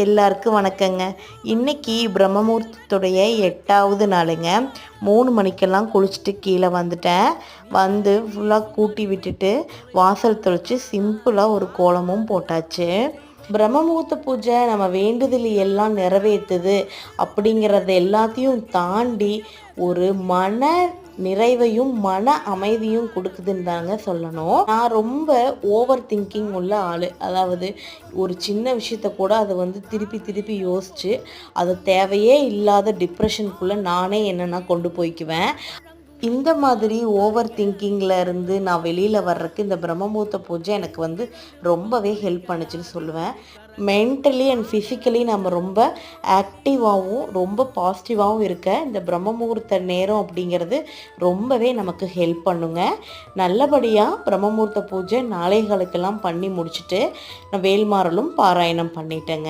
எல்லாருக்கும் வணக்கங்க. இன்னைக்கு பிரம்மமுகூர்த்தத்துடைய 8வது நாளுங்க. 3 மணிக்கெல்லாம் குளிச்சுட்டு கீழே வந்துட்டேன். வந்து ஃபுல்லாக கூட்டி விட்டுட்டு வாசல் தெளித்து சிம்பிளாக ஒரு கோலமும் போட்டாச்சு. பிரம்ம முகூர்த்த பூஜை நம்ம வேண்டுதல் எல்லாம் நிறைவேற்றுது அப்படிங்கிறத எல்லாத்தையும் தாண்டி ஒரு மன நிறைவையும் மன அமைதியும் கொடுக்குதுன்னு தாங்க சொல்லணும். நான் ரொம்ப ஓவர் திங்கிங் உள்ள ஆள். அதாவது ஒரு சின்ன விஷயத்த கூட அதை திருப்பி திருப்பி யோசித்து அது தேவையே இல்லாத டிப்ரெஷனுக்குள்ளே நானே என்னென்னா கொண்டு போய்க்குவேன். இந்த மாதிரி ஓவர் திங்கிங்கில் இருந்து நான் வெளியில் வர்றதுக்கு இந்த பிரம்மமுகூர்த்த பூஜை எனக்கு ரொம்பவே ஹெல்ப் பண்ணுச்சுன்னு சொல்லுவேன். மென்டலி அண்ட் ஃபிசிக்கலி நம்ம ரொம்ப ஆக்டிவாகவும் ரொம்ப பாசிட்டிவாகவும் இருக்க இந்த பிரம்ம முகூர்த்த நேரம் அப்படிங்கிறது ரொம்பவே நமக்கு ஹெல்ப் பண்ணுங்க. நல்லபடியாக பிரம்ம முகூர்த்த பூஜை நாளைகளுக்கெல்லாம் பண்ணி முடிச்சுட்டு நான் வேல்மாறலும் பாராயணம் பண்ணிட்டேங்க.